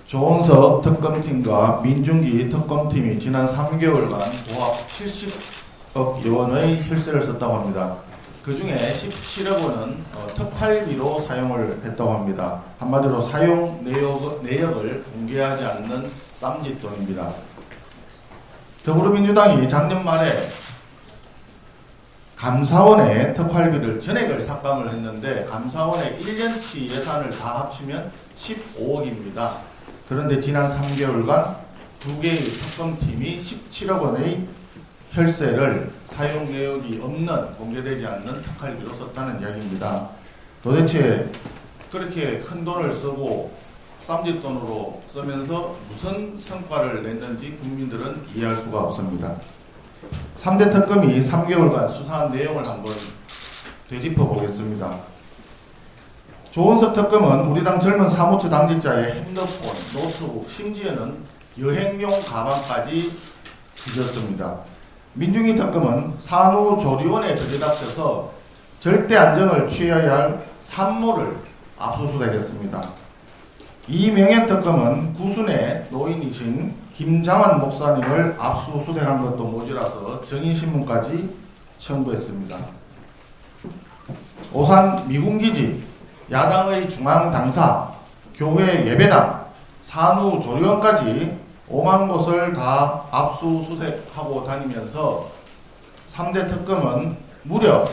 조은석 특검팀과 민중기 특검팀이 지난 3개월간 도합 70억 원의 혈세를 썼다고 합니다. 그 중에 17억 원은 특활비로 사용을 했다고 합니다. 한마디로 사용 내역을 공개하지 않는 쌈짓돈입니다. 더불어민주당이 작년 말에 감사원에 특활비를 전액을 삭감을 했는데 감사원의 1년치 예산을 다 합치면 15억입니다. 그런데 지난 3개월간 두 개의 특검팀이 17억 원의 혈세를 사용 내역이 없는 공개되지 않는 특활비로 썼다는 이야기입니다. 도대체 그렇게 큰 돈을 쓰고 쌈짓돈으로 쓰면서 무슨 성과를 냈는지 국민들은 이해할 수가 없습니다. 3대 특검이 3개월간 수사한 내용을 한번 되짚어 보겠습니다. 조은석 특검은 우리 당 젊은 사무처 당직자의 핸드폰, 노트북, 심지어는 여행용 가방까지 뒤졌습니다. 민중기 특검은 산후조리원에 들이닥쳐서 절대 안정을 취해야 할 산모를 압수수색했습니다. 이명현 특검은 구순의 노인이신 김장환 목사님을 압수수색한 것도 모자라서 정의신문까지 청구했습니다. 오산 미군기지, 야당의 중앙당사, 교회 예배당, 산후조리원까지 5만 곳을 다 압수수색하고 다니면서 3대 특검은 무려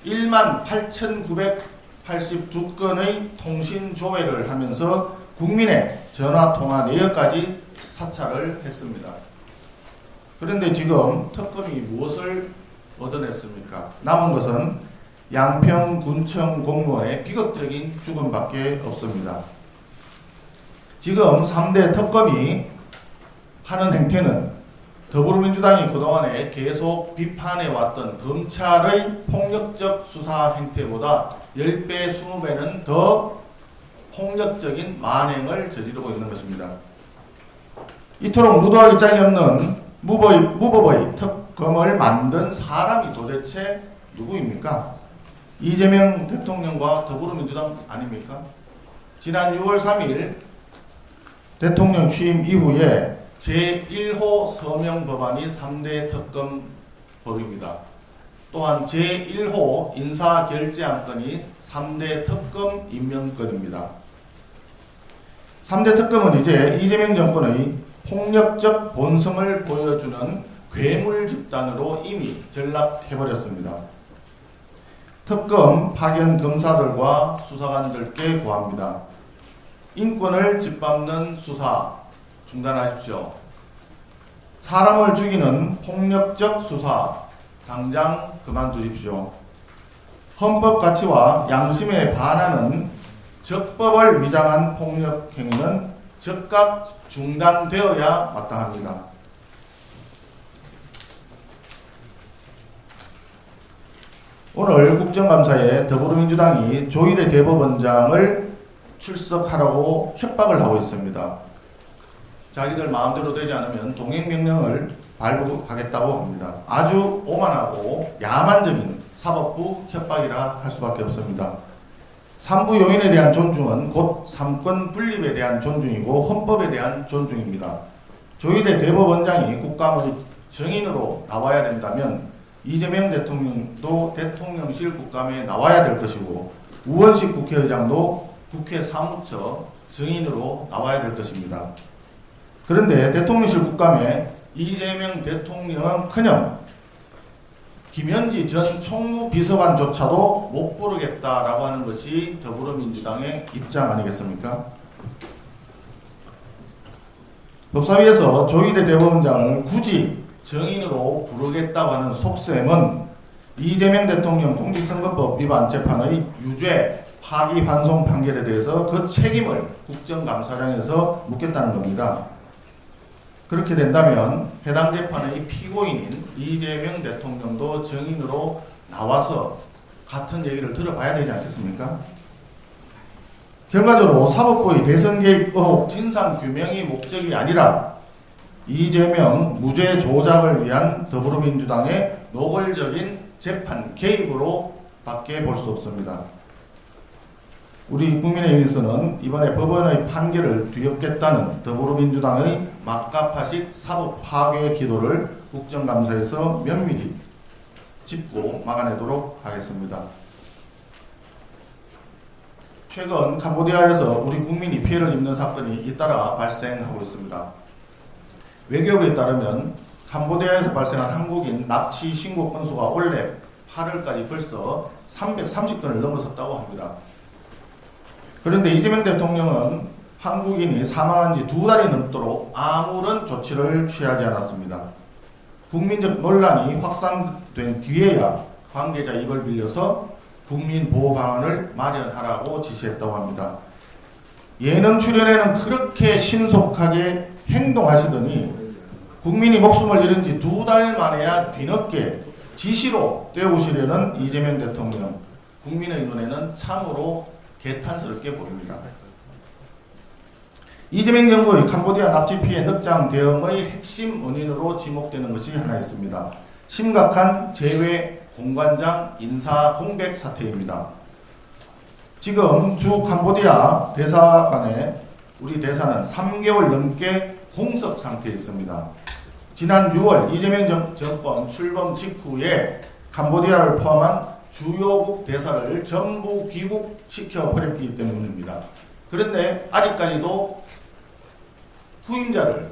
1만 8,982건의 통신 조회를 하면서 국민의 전화통화 내역까지 사찰을 했습니다. 그런데 지금 특검이 무엇을 얻어냈습니까? 남은 것은 양평군청 공무원의 비극적인 죽음밖에 없습니다. 지금 3대 특검이 하는 행태는 더불어민주당이 그동안에 계속 비판해왔던 검찰의 폭력적 수사 행태보다 10배, 20배는 더 폭력적인 만행을 저지르고 있는 것입니다. 이토록 무도하기 짝이 없는 무법의 특검을 만든 사람이 도대체 누구입니까? 이재명 대통령과 더불어민주당 아닙니까? 지난 6월 3일 대통령 취임 이후에 제1호 서명법안이 3대 특검법입니다. 또한 제1호 인사결재안건이 3대 특검 임명건입니다. 3대 특검은 이제 이재명 정권의 폭력적 본성을 보여주는 괴물 집단으로 이미 전락해버렸습니다. 특검 파견 검사들과 수사관들께 구합니다. 인권을 짓밟는 수사 중단하십시오. 사람을 죽이는 폭력적 수사 당장 그만두십시오. 헌법 가치와 양심에 반하는 적법을 위장한 폭력 행위는 즉각 중단되어야 마땅합니다. 오늘 국정감사에 더불어민주당이 조희대 대법원장을 출석하라고 협박을 하고 있습니다. 자기들 마음대로 되지 않으면 동행명령을 발부하겠다고 합니다. 아주 오만하고 야만적인 사법부 협박이라 할 수밖에 없습니다. 삼부 요인에 대한 존중은 곧 삼권 분립에 대한 존중이고 헌법에 대한 존중입니다. 조희대 대법원장이 국감의 증인으로 나와야 된다면 이재명 대통령도 대통령실 국감에 나와야 될 것이고 우원식 국회의장도 국회 사무처 증인으로 나와야 될 것입니다. 그런데 대통령실 국감에 이재명 대통령은커녕 김현지 전 총무비서관조차도 못 부르겠다라고 하는 것이 더불어민주당의 입장 아니겠습니까? 법사위에서 조희대 대법원장을 굳이 정인으로 부르겠다고 하는 속셈은 이재명 대통령 공직선거법 위반 재판의 유죄 파기환송 판결에 대해서 그 책임을 국정감사장에서 묻겠다는 겁니다. 그렇게 된다면 해당 재판의 피고인인 이재명 대통령도 정인으로 나와서 같은 얘기를 들어봐야 되지 않겠습니까? 결과적으로 사법부의 대선 개입 의혹 진상규명이 목적이 아니라 이재명 무죄 조작을 위한 더불어민주당의 노골적인 재판 개입으로 밖에 볼 수 없습니다. 우리 국민의힘에서는 이번에 법원의 판결을 뒤엎겠다는 더불어민주당의 막가파식 사법 파괴 기도를 국정감사에서 면밀히 짚고 막아내도록 하겠습니다. 최근 캄보디아에서 우리 국민이 피해를 입는 사건이 잇따라 발생하고 있습니다. 외교부에 따르면 캄보디아에서 발생한 한국인 납치 신고 건수가 올해 8월까지 벌써 330건을 넘어섰다고 합니다. 그런데 이재명 대통령은 한국인이 사망한 지 2달이 넘도록 아무런 조치를 취하지 않았습니다. 국민적 논란이 확산된 뒤에야 관계자 입을 빌려서 국민 보호 방안을 마련하라고 지시했다고 합니다. 예능 출연에는 그렇게 신속하게 행동하시더니 국민이 목숨을 잃은 지 2달 만에야 뒤늦게 지시로 떼우시려는 이재명 대통령, 국민의 눈에는 참으로 개탄스럽게 보입니다. 이재명 정부의 캄보디아 납치 피해 늑장 대응의 핵심 원인으로 지목되는 것이 하나 있습니다. 심각한 재외 공관장 인사 공백 사태입니다. 지금 주 캄보디아 대사관에 우리 대사는 3개월 넘게 공석 상태에 있습니다. 지난 6월 이재명 정권 출범 직후에 캄보디아를 포함한 주요국 대사를 전부 귀국시켜 버렸기 때문입니다. 그런데 아직까지도 후임자를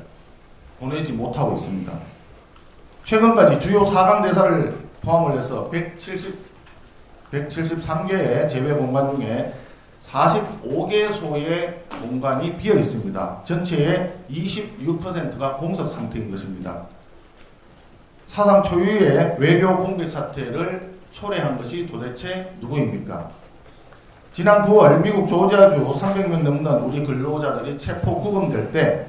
보내지 못하고 있습니다. 최근까지 주요 4강 대사를 포함을 해서 173개의 제외 공간 중에 45개소의 공간이 비어 있습니다. 전체의 26%가 공석 상태인 것입니다. 사상 초유의 외교 공백 사태를 초래한 것이 도대체 누구입니까? 지난 9월 미국 조지아주 300명 넘는 우리 근로자들이 체포 구금될 때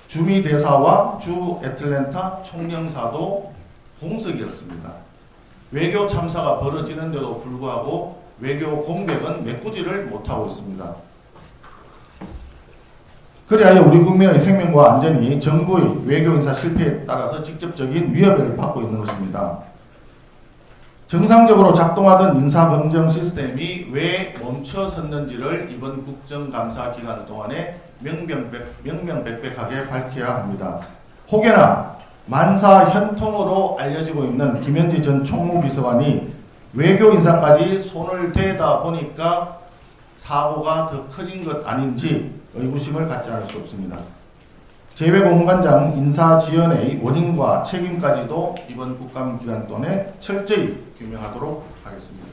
주미 대사와 주 애틀랜타 총영사도 공석이었습니다. 외교 참사가 벌어지는데도 불구하고 외교 공백은 메꾸지를 못하고 있습니다. 그리하여 우리 국민의 생명과 안전이 정부의 외교 인사 실패에 따라서 직접적인 위협을 받고 있는 것입니다. 정상적으로 작동하던 인사검증 시스템이 왜 멈춰섰는지를 이번 국정감사 기간 동안에 명명백백하게 밝혀야 합니다. 혹여나 만사 현통으로 알려지고 있는 김현지 전 총무비서관이 외교 인사까지 손을 대다 보니까 사고가 더 커진 것 아닌지 의구심을 갖지 않을 수 없습니다. 제외공관장 인사 지연의 원인과 책임까지도 이번 국감 기간 동안에 철저히 규명하도록 하겠습니다.